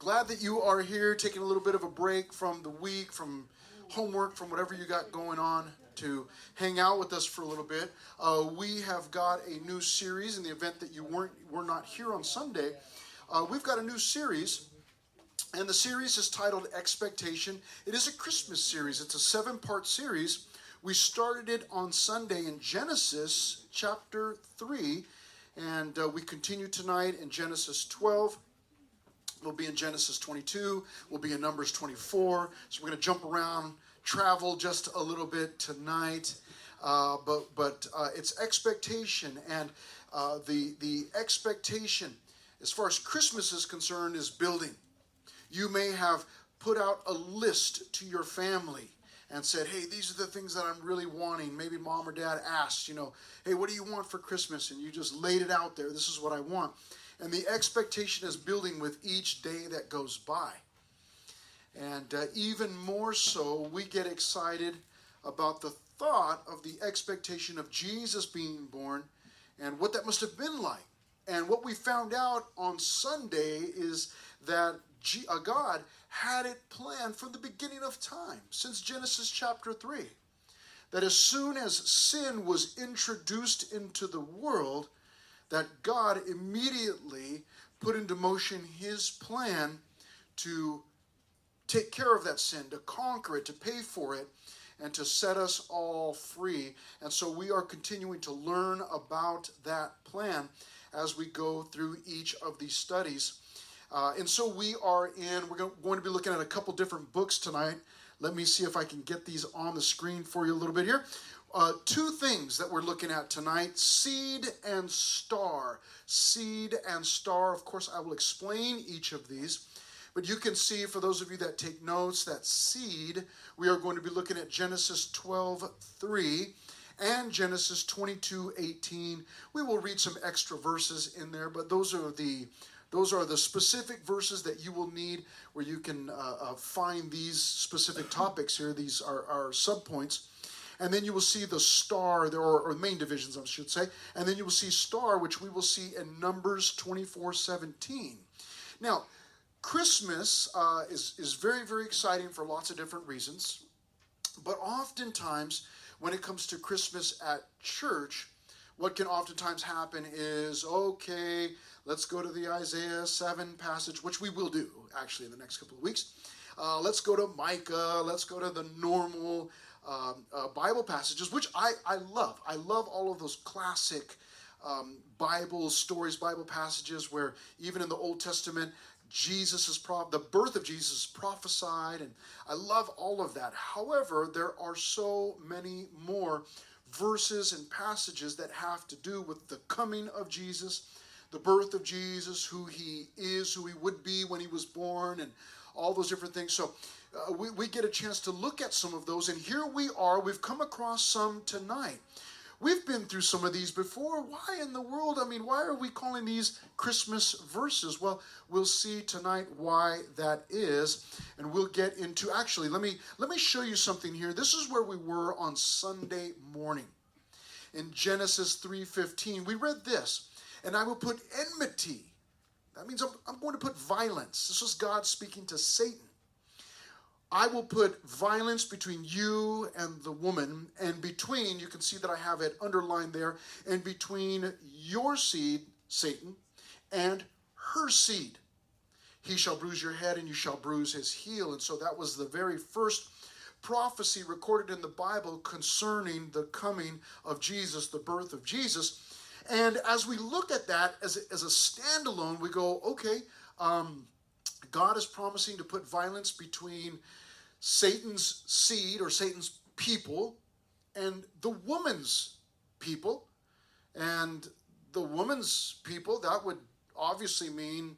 Glad that you are here, taking a little bit of a break from the week, from homework, from whatever you got going on, to hang out with us for a little bit. We have got a new series in the event that you were not here on Sunday. We've got a new series, and the series is titled Expectation. It is a Christmas series. It's a 7-part series. We started it on Sunday in Genesis chapter 3, and we continue tonight in Genesis 12. We'll be in Genesis 22. We'll be in Numbers 24. So we're going to jump around, travel just a little bit tonight. But it's expectation. And the expectation, as far as Christmas is concerned, is building. You may have put out a list to your family and said, hey, these are the things that I'm really wanting. Maybe mom or dad asked, hey, what do you want for Christmas? And you just laid it out there. This is what I want. And the expectation is building with each day that goes by. And even more so, we get excited about the thought of the expectation of Jesus being born and what that must have been like. And what we found out on Sunday is that God had it planned from the beginning of time, since Genesis chapter 3. That as soon as sin was introduced into the world, that God immediately put into motion his plan to take care of that sin, to conquer it, to pay for it, and to set us all free. And so we are continuing to learn about that plan as we go through each of these studies. And so we're going to be looking at a couple different books tonight. Let me see if I can get these on the screen for you a little bit here. 2 things that we're looking at tonight, seed and star. Seed and star. Of course, I will explain each of these. But you can see, for those of you that take notes, that seed, we are going to be looking at Genesis 12:3 and Genesis 22:18. We will read some extra verses in there, but those are the specific verses that you will need where you can find these specific topics here. These are subpoints. And then you will see the star, or main divisions, I should say. And then you will see star, which we will see in Numbers 24:17. Now, Christmas is very, very exciting for lots of different reasons. But oftentimes, when it comes to Christmas at church, what can oftentimes happen is, okay, let's go to the Isaiah 7 passage, which we will do, actually, in the next couple of weeks. Let's go to Micah. Let's go to the normal Bible passages, which I love. I love all of those classic Bible stories, Bible passages where even in the Old Testament, the birth of Jesus is prophesied, and I love all of that. However, there are so many more verses and passages that have to do with the coming of Jesus, the birth of Jesus, who he is, who he would be when he was born, and all those different things. So we get a chance to look at some of those, and here we are. We've come across some tonight. We've been through some of these before. Why in the world? Why are we calling these Christmas verses? Well, we'll see tonight why that is, and we'll get into, actually, let me show you something here. This is where we were on Sunday morning. In Genesis 3:15, we read this, and I will put enmity. That means I'm going to put violence. This was God speaking to Satan. I will put violence between you and the woman, and between, you can see that I have it underlined there, and between your seed, Satan, and her seed. He shall bruise your head, and you shall bruise his heel. And so that was the very first prophecy recorded in the Bible concerning the coming of Jesus, the birth of Jesus. And as we look at that as a standalone, we go, okay, God is promising to put violence between Satan's seed, or Satan's people, and the woman's people. And the woman's people, that would obviously mean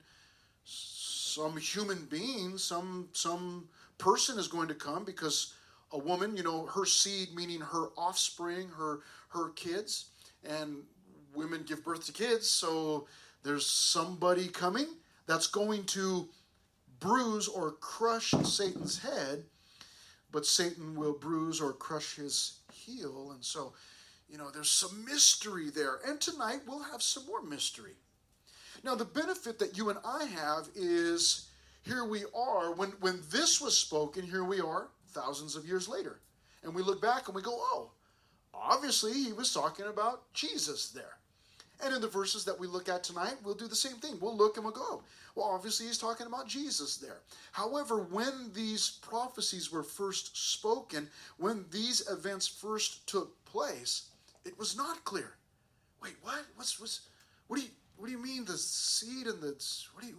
some human being, some person is going to come, because a woman, her seed, meaning her offspring, her kids, and women give birth to kids, so there's somebody coming that's going to bruise or crush Satan's head, but Satan will bruise or crush his heel. And so, there's some mystery there. And tonight we'll have some more mystery. Now, the benefit that you and I have is here we are, when this was spoken, here we are thousands of years later. And we look back and we go, oh, obviously he was talking about Jesus there. And in the verses that we look at tonight, we'll do the same thing. We'll look and we'll go, oh, well, obviously he's talking about Jesus there. However, when these prophecies were first spoken, when these events first took place, it was not clear. Wait, what? What do you mean the seed and the,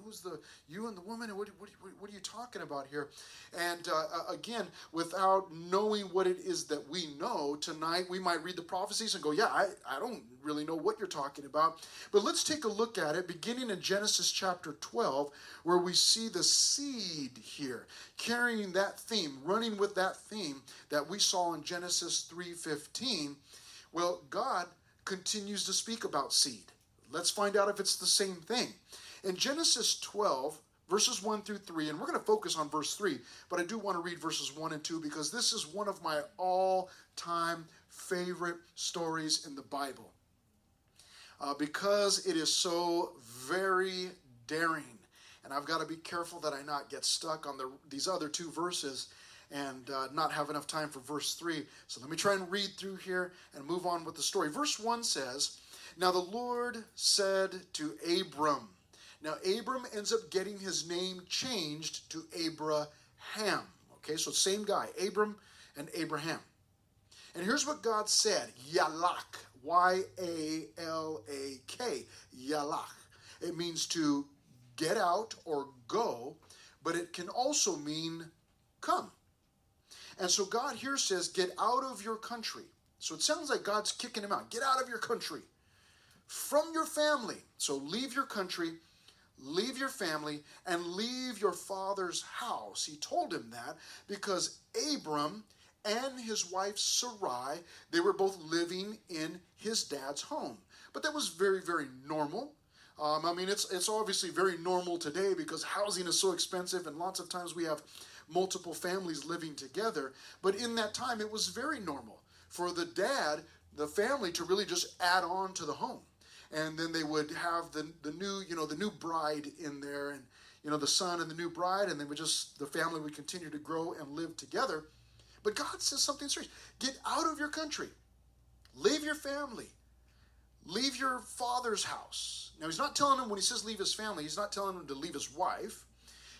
who's the, you and the woman? And what are you talking about here? And again, without knowing what it is that we know tonight, we might read the prophecies and go, yeah, I don't really know what you're talking about. But let's take a look at it, beginning in Genesis chapter 12, where we see the seed here, carrying that theme, running with that theme that we saw in Genesis 3:15. Well, God continues to speak about seed. Let's find out if it's the same thing. In Genesis 12, verses 1 through 3, and we're going to focus on verse 3, but I do want to read verses 1 and 2 because this is one of my all-time favorite stories in the Bible. Because it is so very daring. And I've got to be careful that I not get stuck on these other two verses and not have enough time for verse 3. So let me try and read through here and move on with the story. Verse 1 says, now the Lord said to Abram. Now Abram ends up getting his name changed to Abraham. Okay, so same guy, Abram and Abraham. And here's what God said, Yalak, Y-A-L-A-K, Yalak. It means to get out or go, but it can also mean come. And so God here says, get out of your country. So it sounds like God's kicking him out. Get out of your country. From your family. So leave your country, leave your family, and leave your father's house. He told him that because Abram and his wife Sarai, they were both living in his dad's home. But that was very, very normal. I mean, it's obviously very normal today because housing is so expensive and lots of times we have multiple families living together. But in that time, it was very normal for the dad, the family, to really just add on to the home. And then they would have the new bride in there, and the son and the new bride, and the family would continue to grow and live together. But God says something serious. Get out of your country. Leave your family. Leave your father's house. Now, he's not telling him, when he says leave his family, he's not telling him to leave his wife.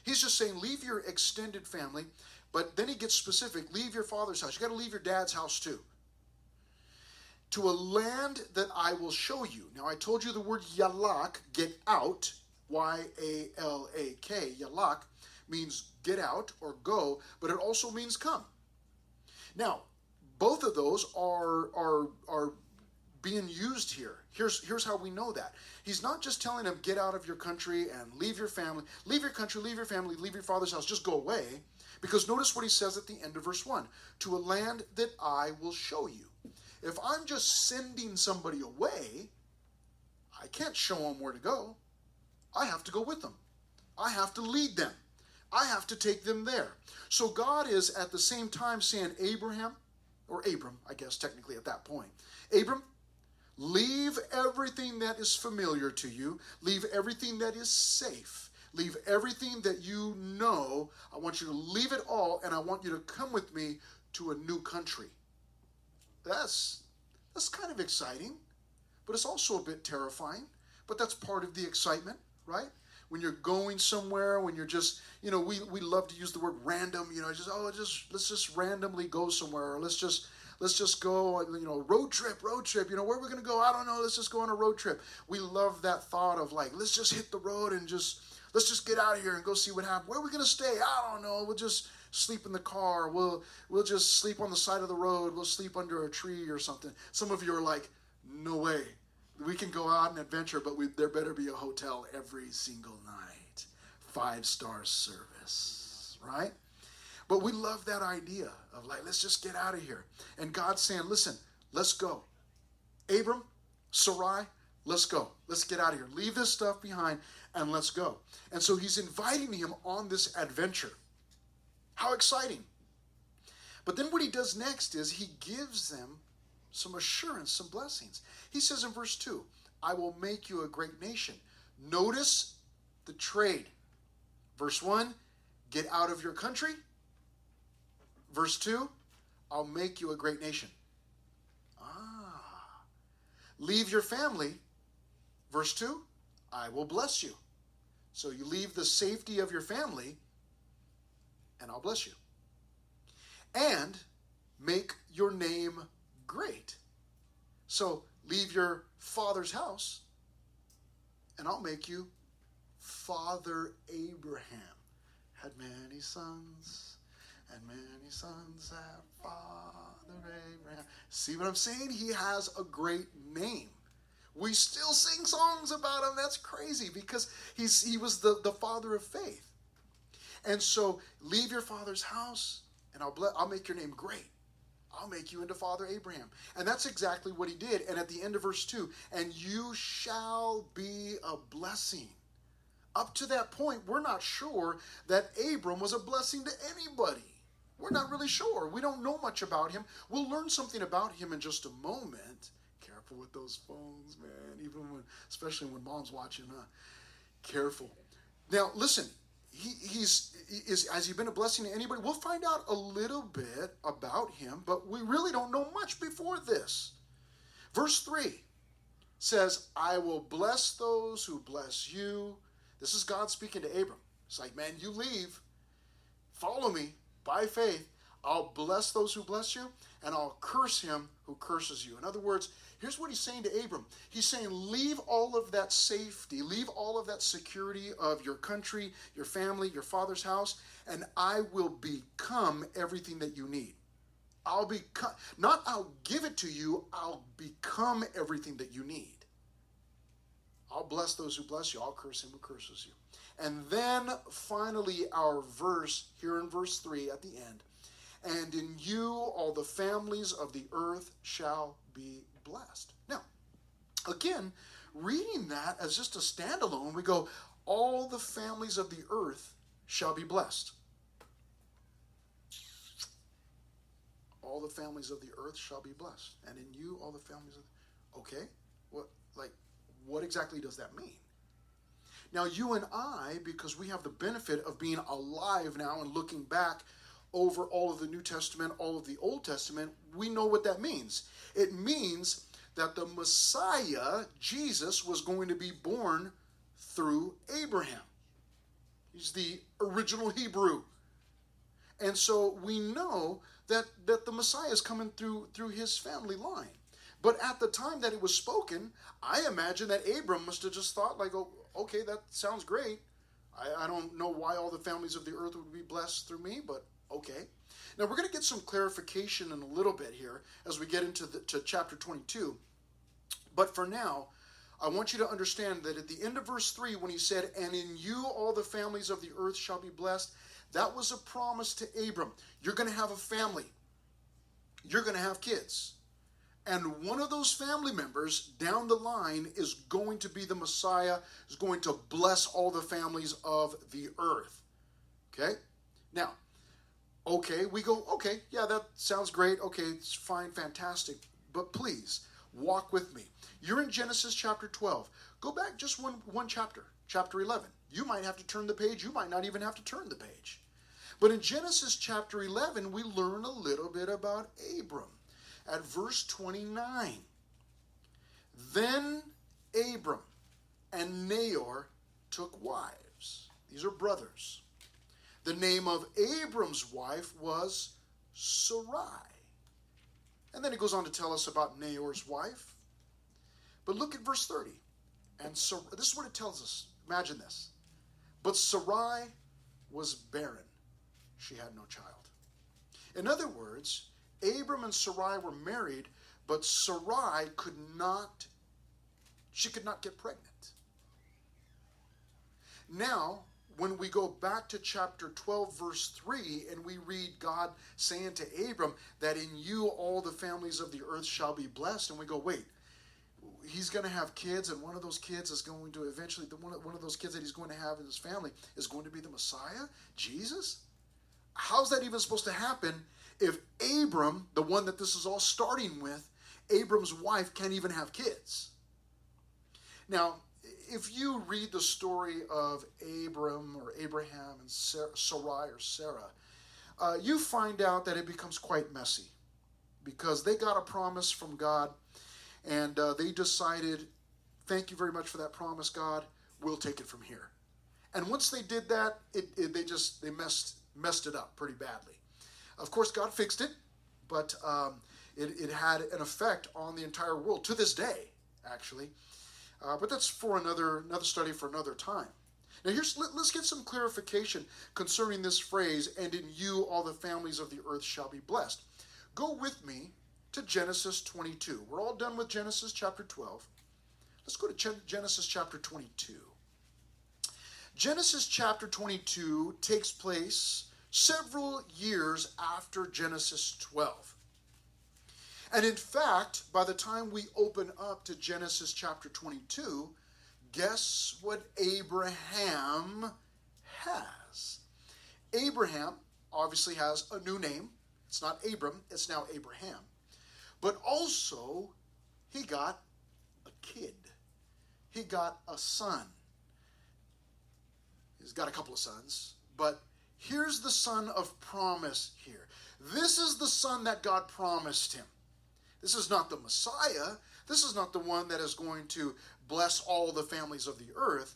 He's just saying leave your extended family, but then he gets specific. Leave your father's house. You got to leave your dad's house too. To a land that I will show you. Now, I told you the word Yalak, get out, Y-A-L-A-K. Yalak means get out or go, but it also means come. Now, both of those are being used here. Here's how we know that. He's not just telling them, get out of your country and leave your family, leave your country, leave your family, leave your father's house, just go away. Because notice what he says at the end of verse 1. To a land that I will show you. If I'm just sending somebody away, I can't show them where to go. I have to go with them. I have to lead them. I have to take them there. So God is at the same time saying, Abram, I guess technically at that point, Abram, leave everything that is familiar to you. Leave everything that is safe. Leave everything that you know. I want you to leave it all, and I want you to come with me to a new country. That's kind of exciting, but it's also a bit terrifying. But that's part of the excitement, right? When you're going somewhere, when you're just, we love to use the word random, let's just randomly go somewhere, or let's just go, road trip, where we're going to go, I don't know, let's just go on a road trip. We love that thought of like, let's just hit the road and let's just get out of here and go see what happens. Where are we going to stay? I don't know, we'll just sleep in the car, we'll just sleep on the side of the road, we'll sleep under a tree or something. Some of you are like, no way. We can go out and adventure, but there better be a hotel every single night. 5-star service, right? But we love that idea of like, let's just get out of here. And God's saying, listen, let's go. Abram, Sarai, let's go. Let's get out of here. Leave this stuff behind and let's go. And so he's inviting him on this adventure. How exciting. But then what he does next is he gives them some assurance, some blessings. He says in verse 2, I will make you a great nation. Notice the trade. Verse 1, get out of your country. Verse 2, I'll make you a great nation. Leave your family. Verse 2, I will bless you. So you leave the safety of your family, and I'll bless you. And make your name great. So leave your father's house, and I'll make you Father Abraham. Had many sons, and many sons had Father Abraham. See what I'm saying? He has a great name. We still sing songs about him. That's crazy because he was the father of faith. And so leave your father's house, and I'll make your name great. I'll make you into Father Abraham. And that's exactly what he did. And at the end of verse 2, and you shall be a blessing. Up to that point, we're not sure that Abram was a blessing to anybody. We're not really sure. We don't know much about him. We'll learn something about him in just a moment. Careful with those phones, man. Especially when mom's watching, huh? Careful. Now, listen. Has he been a blessing to anybody? We'll find out a little bit about him, but we really don't know much before this. Verse 3 says, I will bless those who bless you. This is God speaking to Abram. It's like, man, you leave, follow me by faith. I'll bless those who bless you, and I'll curse him who curses you. In other words, here's what he's saying to Abram. He's saying, leave all of that safety, leave all of that security of your country, your family, your father's house, and I will become everything that you need. I'll give it to you, I'll become everything that you need. I'll bless those who bless you, I'll curse him who curses you. And then finally our verse, here in verse 3 at the end, and in you all the families of the earth shall be blessed. Now, again, reading that as just a standalone, we go, all the families of the earth shall be blessed. All the families of the earth shall be blessed. And in you all the families of okay, what exactly does that mean? Now, you and I, because we have the benefit of being alive now and looking back over all of the New Testament, all of the Old Testament, we know what that means. It means that the Messiah, Jesus, was going to be born through Abraham. He's the original Hebrew. And so we know that the Messiah is coming through his family line. But at the time that it was spoken, I imagine that Abram must have just thought, like, oh, okay, that sounds great. I don't know why all the families of the earth would be blessed through me, but okay. Now we're going to get some clarification in a little bit here as we get into to chapter 22. But for now, I want you to understand that at the end of verse 3, when he said, and in you all the families of the earth shall be blessed, that was a promise to Abram. You're going to have a family. You're going to have kids. And one of those family members down the line is going to be the Messiah, is going to bless all the families of the earth. Okay? Now, okay, we go, okay, yeah, that sounds great. Okay, it's fine, fantastic. But please, walk with me. You're in Genesis chapter 12. Go back just one chapter, chapter 11. You might have to turn the page. You might not even have to turn the page. But in Genesis chapter 11, we learn a little bit about Abram. At verse 29, then Abram and Nahor took wives. These are brothers. The name of Abram's wife was Sarai. And then it goes on to tell us about Nahor's wife. But look at verse 30. And this is what it tells us. Imagine this. But Sarai was barren. She had no child. In other words, Abram and Sarai were married, but Sarai could not get pregnant. Now, when we go back to chapter 12, verse 3, and we read God saying to Abram that in you all the families of the earth shall be blessed, and we go, wait, he's going to have kids, and one of those kids is going to eventually, one of those kids that he's going to have in his family is going to be the Messiah, Jesus? How's that even supposed to happen if Abram, the one that this is all starting with, Abram's wife can't even have kids? Now, if you read the story of Abram or Abraham and Sarai or Sarah, you find out that it becomes quite messy because they got a promise from God, and they decided, thank you very much for that promise, God. We'll take it from here. And once they did that, they messed it up pretty badly. Of course, God fixed it, but it had an effect on the entire world to this day, actually. But that's for another study for another time. Now let's get some clarification concerning this phrase, and in you all the families of the earth shall be blessed. Go with me to Genesis 22. We're all done with Genesis chapter 12. Let's go to Genesis chapter 22. Genesis chapter 22 takes place several years after Genesis 12. And in fact, by the time we open up to Genesis chapter 22, guess what Abraham has? Abraham obviously has a new name. It's not Abram, it's now Abraham. But also, he got a kid. He got a son. He's got a couple of sons, but here's the son of promise here. This is the son that God promised him. This is not the Messiah. This is not the one that is going to bless all the families of the earth,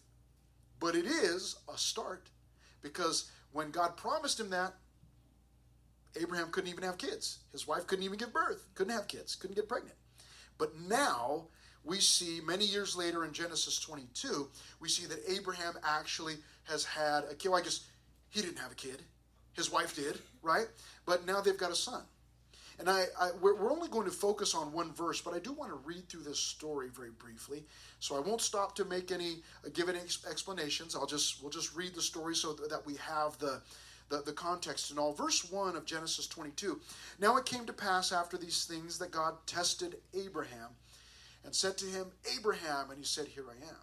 but it is a start, because when God promised him that, Abraham couldn't even have kids. His wife couldn't even give birth, couldn't have kids, couldn't get pregnant. But now we see many years later in Genesis 22, we see that Abraham actually has had a kid. Well, I guess he didn't have a kid. His wife did, right? But now they've got a son. And we're only going to focus on one verse, but I do want to read through this story very briefly. So I won't stop to give any explanations. We'll just read the story so that we have the context and all. Verse 1 of Genesis 22. Now it came to pass after these things that God tested Abraham and said to him, Abraham, and he said, here I am.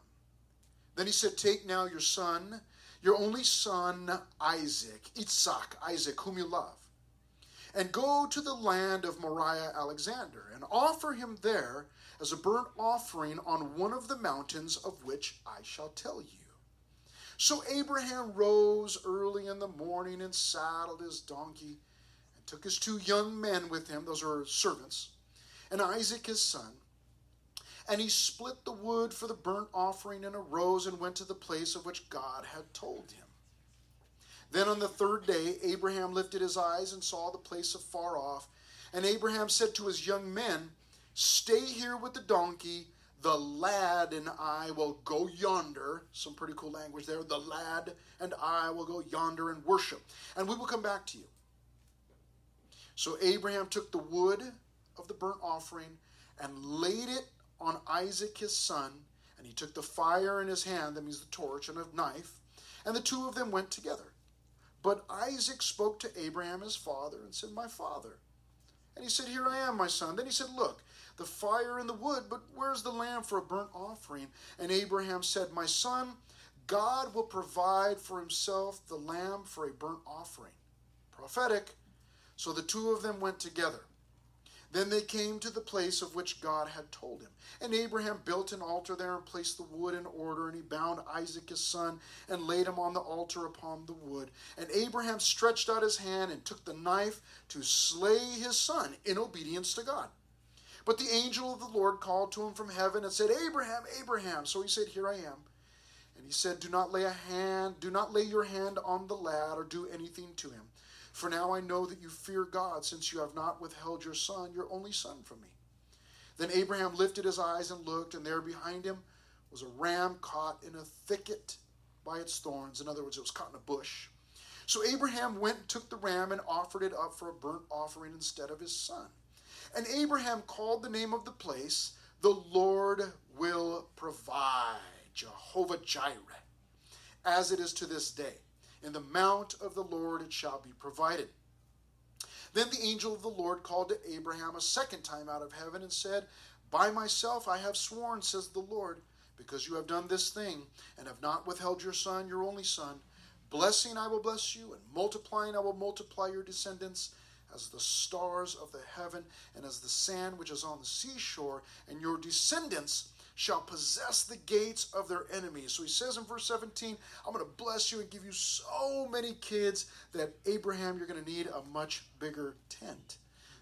Then he said, take now your son, your only son, Isaac, Isaac, whom you love, and go to the land of Moriah Alexander, and offer him there as a burnt offering on one of the mountains of which I shall tell you. So Abraham rose early in the morning and saddled his donkey, and took his 2 young men with him, those are servants, and Isaac his son. And he split the wood for the burnt offering, and arose and went to the place of which God had told him. Then on the 3rd day, Abraham lifted his eyes and saw the place afar off. And Abraham said to his young men, stay here with the donkey. The lad and I will go yonder. Some pretty cool language there. The lad and I will go yonder and worship, and we will come back to you. So Abraham took the wood of the burnt offering and laid it on Isaac his son. And he took the fire in his hand, that means the torch, and a knife. And the 2 of them went together. But Isaac spoke to Abraham his father and said, my father. And he said, here I am, my son. Then he said, look, the fire and the wood, but where's the lamb for a burnt offering? And Abraham said, my son, God will provide for himself the lamb for a burnt offering. Prophetic. So the 2 of them went together. Then they came to the place of which God had told him. And Abraham built an altar there and placed the wood in order. And he bound Isaac his son and laid him on the altar upon the wood. And Abraham stretched out his hand and took the knife to slay his son in obedience to God. But the angel of the Lord called to him from heaven and said, Abraham, Abraham. So he said, here I am. And he said, do not lay your hand on the lad or do anything to him. For now I know that you fear God, since you have not withheld your son, your only son, from me. Then Abraham lifted his eyes and looked, and there behind him was a ram caught in a thicket by its thorns. In other words, it was caught in a bush. So Abraham went and took the ram and offered it up for a burnt offering instead of his son. And Abraham called the name of the place, the Lord will provide, Jehovah Jireh, as it is to this day. In the mount of the Lord it shall be provided. Then the angel of the Lord called to Abraham a second time out of heaven and said, by myself I have sworn, says the Lord, because you have done this thing and have not withheld your son, your only son. Blessing I will bless you, and multiplying I will multiply your descendants as the stars of the heaven and as the sand which is on the seashore, and your descendants shall possess the gates of their enemies. So he says in verse 17, I'm going to bless you and give you so many kids that Abraham, you're going to need a much bigger tent.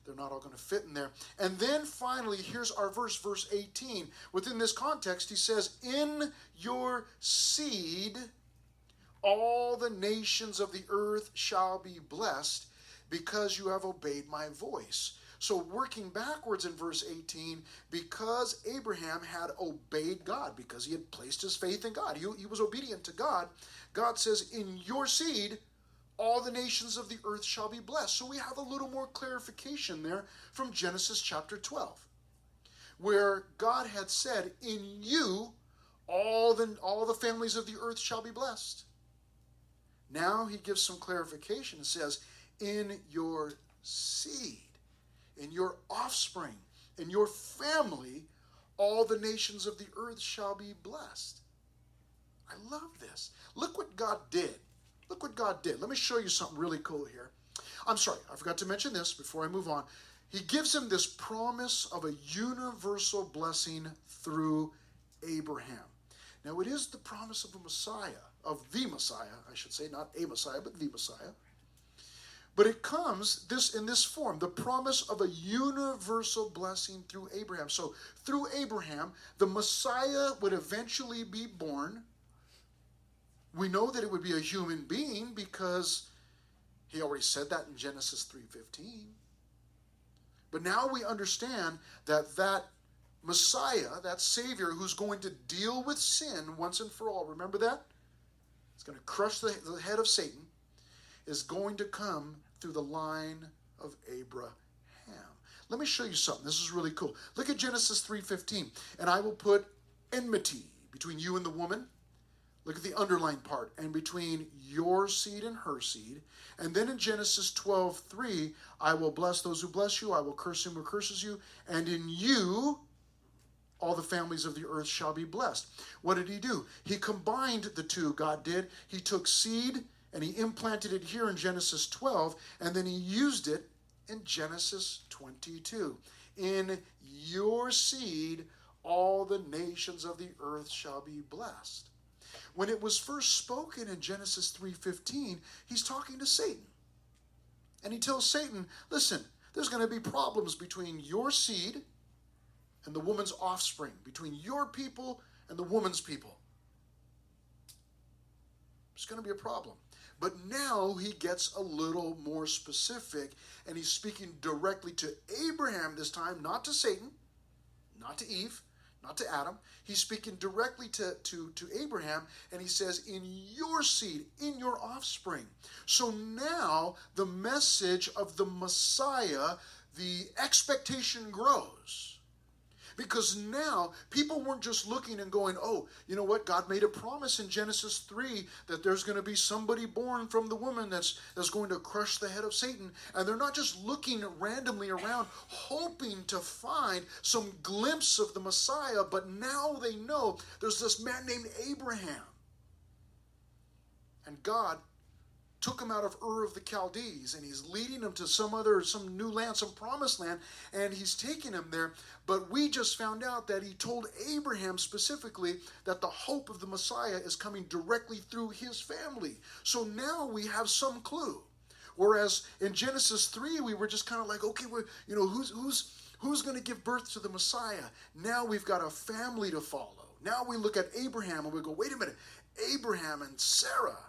They're not all going to fit in there. And then finally, here's our verse 18. Within this context, he says, in your seed, all the nations of the earth shall be blessed because you have obeyed my voice. So working backwards in verse 18, because Abraham had obeyed God, because he had placed his faith in God, he was obedient to God, God says, in your seed, all the nations of the earth shall be blessed. So we have a little more clarification there from Genesis chapter 12, where God had said, in you, all the families of the earth shall be blessed. Now he gives some clarification and says, in your seed, in your offspring, in your family, all the nations of the earth shall be blessed. I love this. Look what God did. Look what God did. Let me show you something really cool here. I'm sorry, I forgot to mention this before I move on. He gives him this promise of a universal blessing through Abraham. Now, it is the promise of a Messiah, of the Messiah, I should say, not a Messiah, but the Messiah. But it comes in this form, the promise of a universal blessing through Abraham. So through Abraham, the Messiah would eventually be born. We know that it would be a human being because he already said that in Genesis 3:15. But now we understand that Messiah, that Savior who's going to deal with sin once and for all, remember that? It's going to crush the head of Satan, is going to come through the line of Abraham. Let me show you something. This is really cool. Look at Genesis 3:15. And I will put enmity between you and the woman. Look at the underlined part. And between your seed and her seed. And then in Genesis 12:3, I will bless those who bless you. I will curse him who curses you. And in you, all the families of the earth shall be blessed. What did he do? He combined the two, God did. He took seed and he implanted it here in Genesis 12, and then he used it in Genesis 22. In your seed, all the nations of the earth shall be blessed. When it was first spoken in Genesis 3:15, he's talking to Satan. And he tells Satan, listen, there's going to be problems between your seed and the woman's offspring, between your people and the woman's people. There's going to be a problem. But now he gets a little more specific, and he's speaking directly to Abraham this time, not to Satan, not to Eve, not to Adam. He's speaking directly to Abraham, and he says, in your seed, in your offspring. So now the message of the Messiah, the expectation grows. Because now people weren't just looking and going, oh, you know what? God made a promise in Genesis 3 that there's going to be somebody born from the woman that's going to crush the head of Satan. And they're not just looking randomly around, hoping to find some glimpse of the Messiah, but now they know there's this man named Abraham. And God took him out of Ur of the Chaldees, and he's leading him to some new land, some promised land, and he's taking him there. But we just found out that he told Abraham specifically that the hope of the Messiah is coming directly through his family. So now we have some clue. Whereas in Genesis 3, we were just kind of like, okay, who's going to give birth to the Messiah? Now we've got a family to follow. Now we look at Abraham and we go, wait a minute, Abraham and Sarah.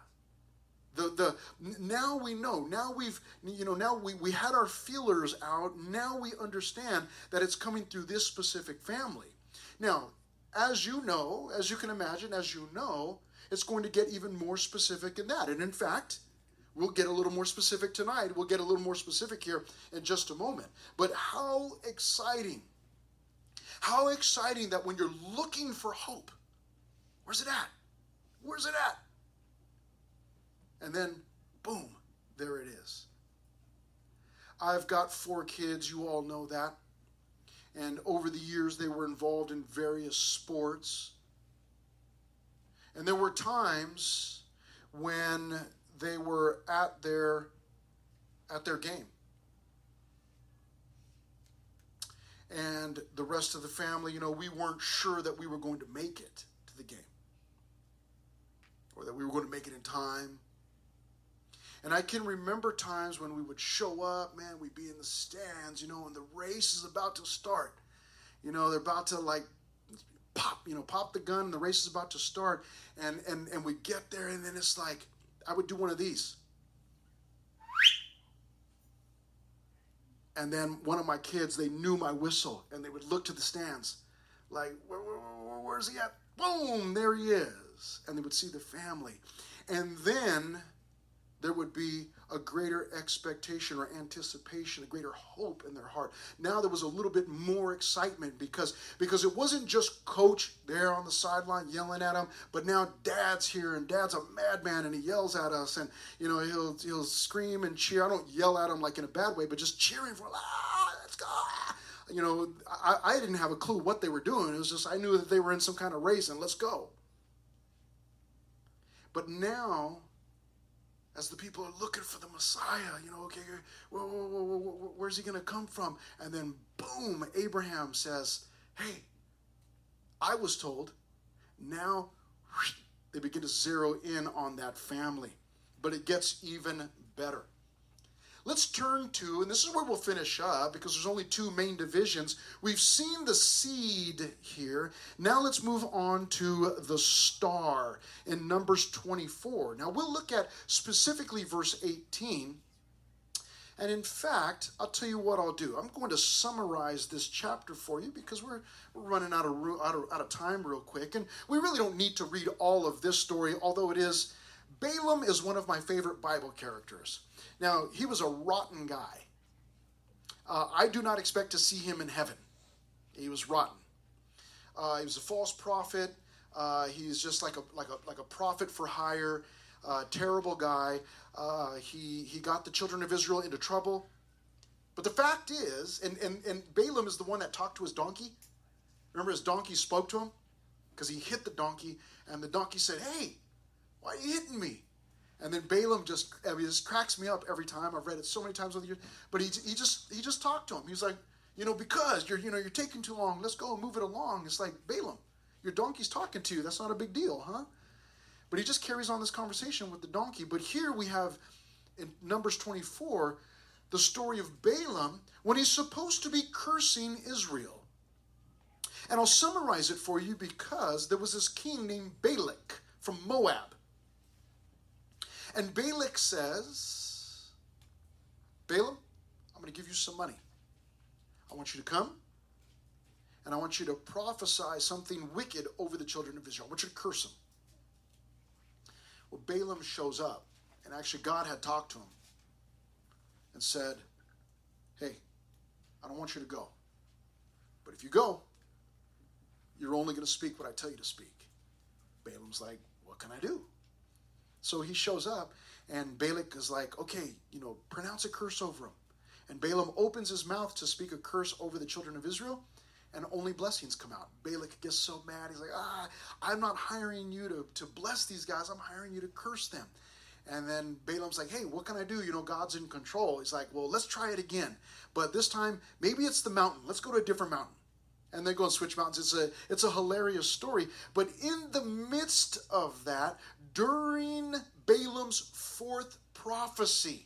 Now we know. Now we had our feelers out. Now we understand that it's coming through this specific family. Now, as you know, as you can imagine, it's going to get even more specific in that. And in fact, we'll get a little more specific tonight. We'll get a little more specific here in just a moment. But how exciting that when you're looking for hope, where's it at? Where's it at? And then, boom, there it is. I've got 4 kids, you all know that. And over the years, they were involved in various sports. And there were times when they were at their game. and the rest of the family, we weren't sure that we were going to make it to the game or that we were going to make it in time. And I can remember times when we would show up, man, we'd be in the stands, and the race is about to start. They're about to pop the gun, and the race is about to start. And we get there, and then it's like, I would do one of these. And then one of my kids, they knew my whistle, and they would look to the stands like, where's he at? Boom, there he is. And they would see the family. And then there would be a greater expectation or anticipation, a greater hope in their heart. Now there was a little bit more excitement because it wasn't just coach there on the sideline yelling at them, but now dad's here, and dad's a madman, and he yells at us, and he'll scream and cheer. I don't yell at him like in a bad way, but just cheering for let's go. I didn't have a clue what they were doing. It was just I knew that they were in some kind of race, and let's go. But now, as the people are looking for the Messiah, okay, where's he going to come from? And then, boom, Abraham says, hey, I was told. Now, they begin to zero in on that family. But it gets even better. Let's turn to, and this is where we'll finish up because there's only two main divisions. We've seen the seed here. Now let's move on to the star in Numbers 24. Now we'll look at specifically verse 18. And in fact, I'll tell you what I'll do. I'm going to summarize this chapter for you because we're running out of time real quick. And we really don't need to read all of this story, although Balaam is one of my favorite Bible characters. Now, he was a rotten guy. I do not expect to see him in heaven. He was rotten. He was a false prophet. He's just like a prophet for hire. Terrible guy. He got the children of Israel into trouble. But the fact is, and Balaam is the one that talked to his donkey. Remember, his donkey spoke to him? Because he hit the donkey, and the donkey said, hey, why are you hitting me? And then Balaam just cracks me up every time. I've read it so many times over the years. But he just talked to him. He's like, because you're taking too long. Let's go and move it along. It's like, Balaam, your donkey's talking to you. That's not a big deal, huh? But he just carries on this conversation with the donkey. But here we have, in Numbers 24, the story of Balaam when he's supposed to be cursing Israel. And I'll summarize it for you because there was this king named Balak from Moab. And Balak says, Balaam, I'm going to give you some money. I want you to come, and I want you to prophesy something wicked over the children of Israel. I want you to curse them. Well, Balaam shows up, and actually God had talked to him and said, hey, I don't want you to go. But if you go, you're only going to speak what I tell you to speak. Balaam's like, what can I do? So he shows up, and Balak is like, okay, pronounce a curse over him. And Balaam opens his mouth to speak a curse over the children of Israel, and only blessings come out. Balak gets so mad. He's like, I'm not hiring you to bless these guys. I'm hiring you to curse them. And then Balaam's like, hey, what can I do? God's in control. He's like, well, let's try it again. But this time, maybe it's the mountain. Let's go to a different mountain. And they go and switch mountains. It's a hilarious story. But in the midst of that, during Balaam's fourth prophecy,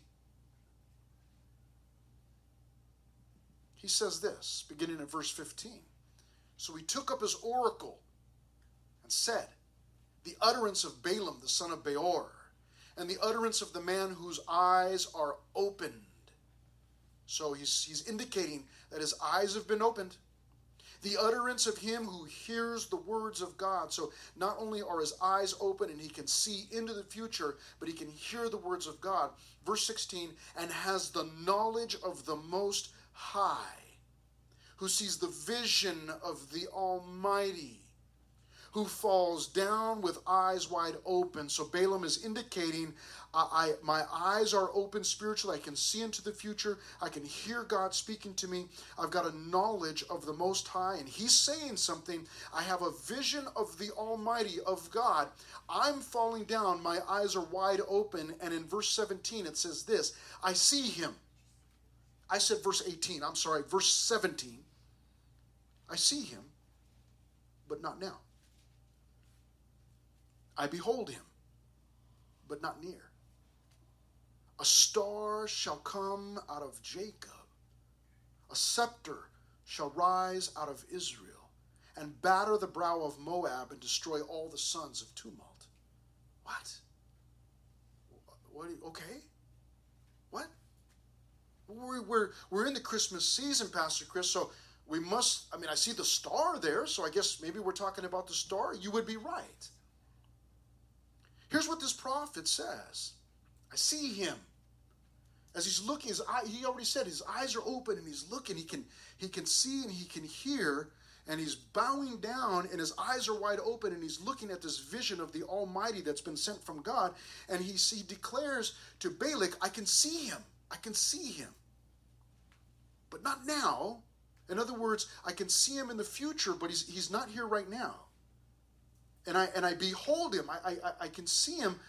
he says this, beginning in verse 15. So he took up his oracle and said, the utterance of Balaam, the son of Beor, and the utterance of the man whose eyes are opened. So he's indicating that his eyes have been opened. The utterance of him who hears the words of God. So not only are his eyes open and he can see into the future, but he can hear the words of God. Verse 16, and has the knowledge of the Most High, who sees the vision of the Almighty, who falls down with eyes wide open. So Balaam is indicating, my eyes are open spiritually. I can see into the future. I can hear God speaking to me. I've got a knowledge of the Most High. And he's saying something. I have a vision of the Almighty, of God. I'm falling down. My eyes are wide open. And in verse 17, it says this, I see him. I said verse 18. I'm sorry, verse 17. I see him, but not now. I behold him, but not near. A star shall come out of Jacob. A scepter shall rise out of Israel, and batter the brow of Moab and destroy all the sons of tumult. What? Okay? What? We're in the Christmas season, Pastor Chris, so we must, I see the star there, so I guess maybe we're talking about the star. You would be right. Here's what this prophet says. I see him. As he's looking, he already said his eyes are open and he's looking. He can see and he can hear, and he's bowing down and his eyes are wide open and he's looking at this vision of the Almighty that's been sent from God. And he declares to Balak, I can see him. I can see him. But not now. In other words, I can see him in the future, but he's not here right now. And I behold him. I can see him,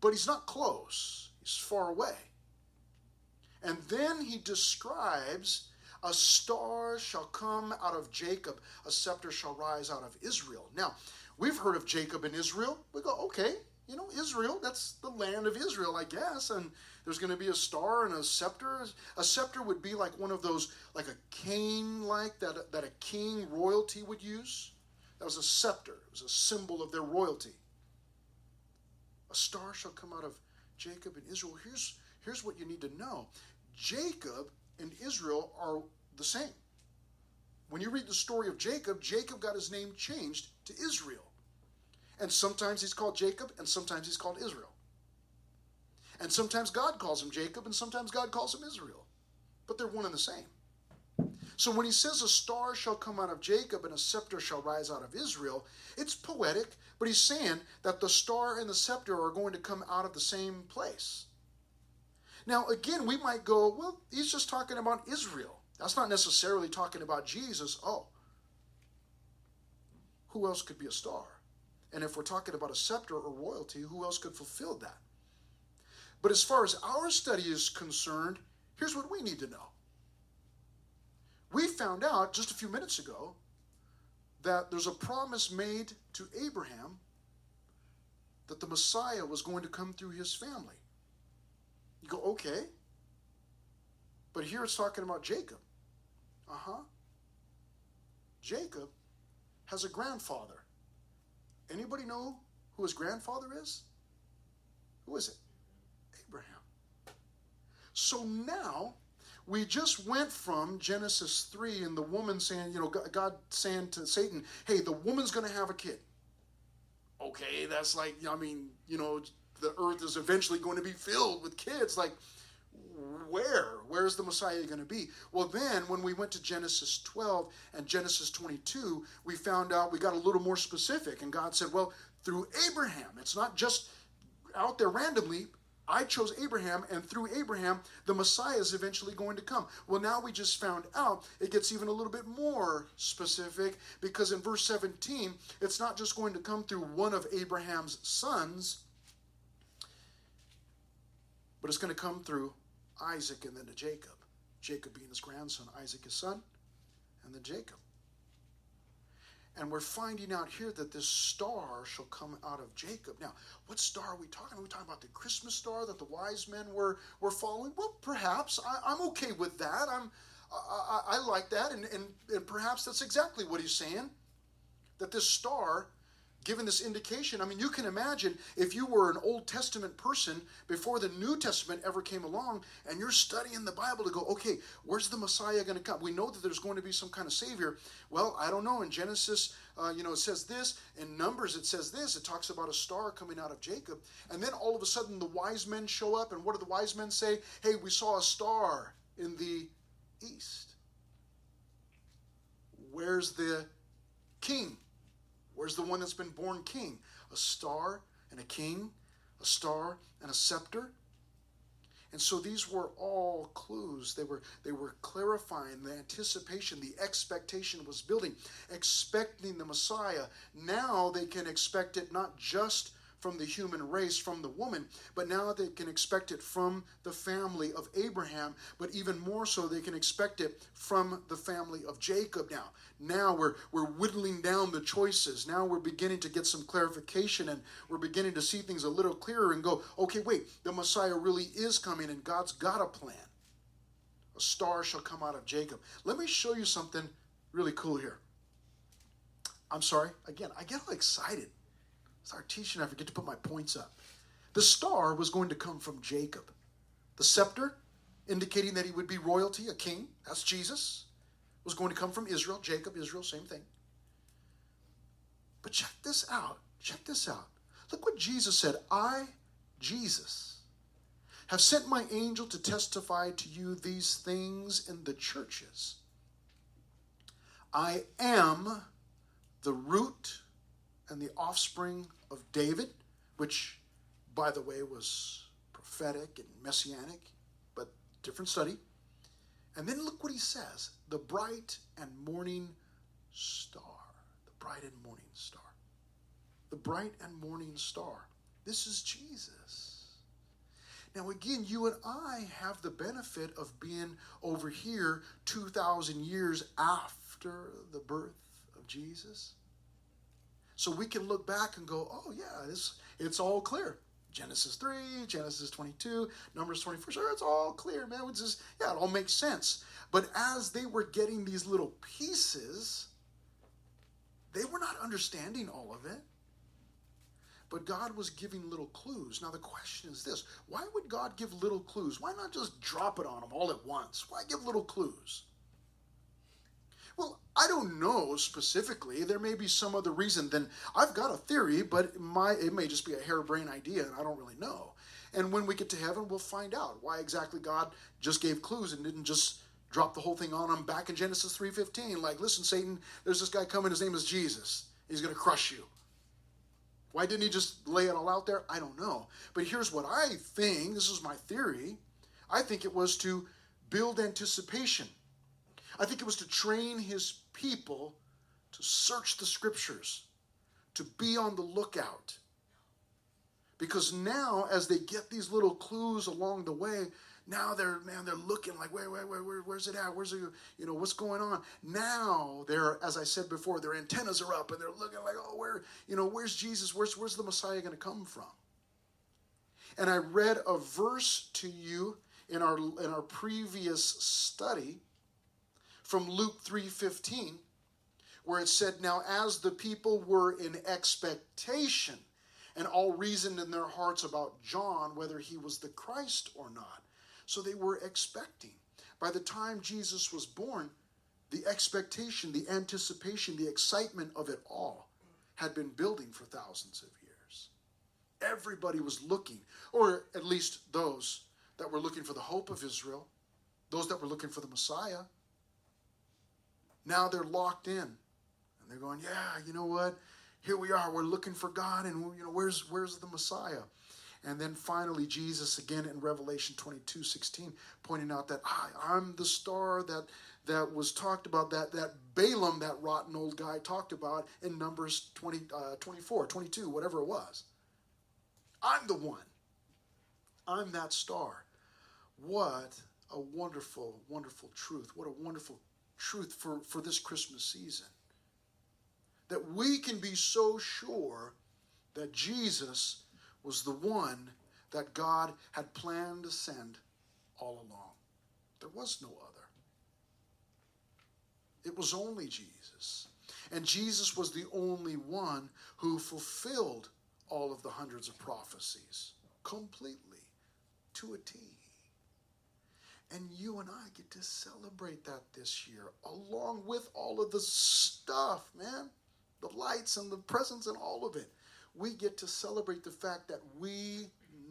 but he's not close. He's far away. And then he describes, a star shall come out of Jacob, a scepter shall rise out of Israel. Now, we've heard of Jacob and Israel. We go, okay, Israel, that's the land of Israel, I guess. And there's going to be a star and a scepter. A scepter would be like one of those, like a cane that a king royalty would use. That was a scepter. It was a symbol of their royalty. A star shall come out of Jacob and Israel. Here's what you need to know. Jacob and Israel are the same. When you read the story of Jacob, Jacob got his name changed to Israel. And sometimes he's called Jacob, and sometimes he's called Israel. And sometimes God calls him Jacob, and sometimes God calls him Israel. But they're one and the same. So when he says a star shall come out of Jacob and a scepter shall rise out of Israel, it's poetic, but he's saying that the star and the scepter are going to come out of the same place. Now, again, we might go, well, he's just talking about Israel. That's not necessarily talking about Jesus. Oh, who else could be a star? And if we're talking about a scepter or royalty, who else could fulfill that? But as far as our study is concerned, here's what we need to know. We found out just a few minutes ago that there's a promise made to Abraham that the Messiah was going to come through his family. You go, okay. But here it's talking about Jacob. Jacob has a grandfather. Anybody know who his grandfather is? Who is it? Abraham. So now, we just went from Genesis 3 and the woman saying, God saying to Satan, hey, the woman's going to have a kid. Okay, that's like, the earth is eventually going to be filled with kids. Like, where's the Messiah going to be? Well, then when we went to Genesis 12 and Genesis 22, we found out, we got a little more specific, and God said, well, through Abraham. It's not just out there randomly. I chose Abraham, and through Abraham, the Messiah is eventually going to come. Well, now we just found out it gets even a little bit more specific, because in verse 17, it's not just going to come through one of Abraham's sons, but it's going to come through Isaac and then to Jacob. Jacob being his grandson, Isaac his son, and then Jacob. And we're finding out here that this star shall come out of Jacob. Now, what star are we talking? Are we talking about the Christmas star that the wise men were following? Well, perhaps. I'm okay with that. I like that. And perhaps that's exactly what he's saying. That this star, given this indication, you can imagine if you were an Old Testament person before the New Testament ever came along, and you're studying the Bible to go, okay, where's the Messiah going to come? We know that there's going to be some kind of Savior. Well, I don't know. In Genesis, it says this. In Numbers, it says this. It talks about a star coming out of Jacob. And then all of a sudden, the wise men show up. And what do the wise men say? Hey, we saw a star in the east. Where's the king? Where's the one that's been born king? A star and a king, a star and a scepter. And so these were all clues. They were clarifying the anticipation, the expectation was building, expecting the Messiah. Now they can expect it not just from the human race, from the woman, but now they can expect it from the family of Abraham, but even more so, they can expect it from the family of Jacob now. Now we're whittling down the choices. Now we're beginning to get some clarification, and we're beginning to see things a little clearer and go, okay, wait, the Messiah really is coming, and God's got a plan. A star shall come out of Jacob. Let me show you something really cool here. I'm sorry, again, I get all excited. Start teaching, I forget to put my points up. The star was going to come from Jacob. The scepter, indicating that he would be royalty, a king, that's Jesus, was going to come from Israel. Jacob, Israel, same thing. But check this out. Check this out. Look what Jesus said. I, Jesus, have sent my angel to testify to you these things in the churches. I am the root and the offspring of David, which, by the way, was prophetic and messianic, but different study. And then look what he says, the bright and morning star. The bright and morning star. The bright and morning star. This is Jesus. Now again, you and I have the benefit of being over here 2,000 years after the birth of Jesus. So we can look back and go, oh yeah, it's all clear. Genesis 3, Genesis 22, Numbers 24, sure, it's all clear, man. It's just, yeah, it all makes sense. But as they were getting these little pieces, they were not understanding all of it. But God was giving little clues. Now the question is this, why would God give little clues? Why not just drop it on them all at once? Why give little clues? Well, I don't know specifically. There may be some other reason. Then I've got a theory, but it may just be a harebrained idea, and I don't really know. And when we get to heaven, we'll find out why exactly God just gave clues and didn't just drop the whole thing on them back in Genesis 3:15. Like, listen, Satan, there's this guy coming. His name is Jesus. He's going to crush you. Why didn't he just lay it all out there? I don't know. But here's what I think. This is my theory. I think it was to build anticipation. I think it was to train his people to search the scriptures, to be on the lookout. Because now, as they get these little clues along the way, now they're looking like, where's it at? Where's it, what's going on? Now they're, as I said before, their antennas are up and they're looking like, oh, where's Jesus? Where's the Messiah going to come from? And I read a verse to you in our previous study from Luke 3:15, where it said, now as the people were in expectation and all reasoned in their hearts about John, whether he was the Christ or not. So they were expecting. By the time Jesus was born, the expectation, the anticipation, the excitement of it all had been building for thousands of years. Everybody was looking, or at least those that were looking for the hope of Israel, those that were looking for the Messiah. Now they're locked in, and they're going, yeah, you know what? Here we are. We're looking for God, and where's the Messiah? And then finally, Jesus, again in Revelation 22:16, pointing out that I'm the star that was talked about, that Balaam, that rotten old guy, talked about in Numbers 24, 22, whatever it was. I'm the one. I'm that star. What a wonderful, wonderful truth. What a wonderful truth for this Christmas season. That we can be so sure that Jesus was the one that God had planned to send all along. There was no other. It was only Jesus. And Jesus was the only one who fulfilled all of the hundreds of prophecies completely, to a T. And you and I get to celebrate that this year, along with all of the stuff, man. The lights and the presents and all of it. We get to celebrate the fact that we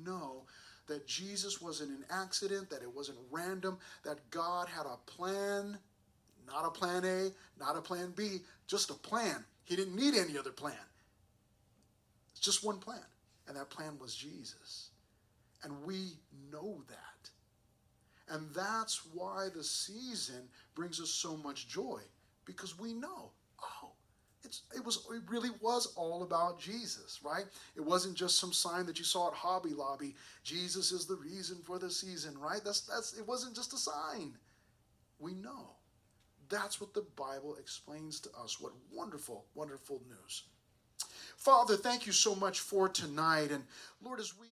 know that Jesus wasn't an accident, that it wasn't random, that God had a plan, not a plan A, not a plan B, just a plan. He didn't need any other plan. It's just one plan, and that plan was Jesus. And we know that. And that's why the season brings us so much joy, because we know, It really was all about Jesus, right? It wasn't just some sign that you saw at Hobby Lobby. Jesus is the reason for the season, right? It wasn't just a sign. We know. That's what the Bible explains to us. What wonderful, wonderful news. Father, thank you so much for tonight. And Lord, as we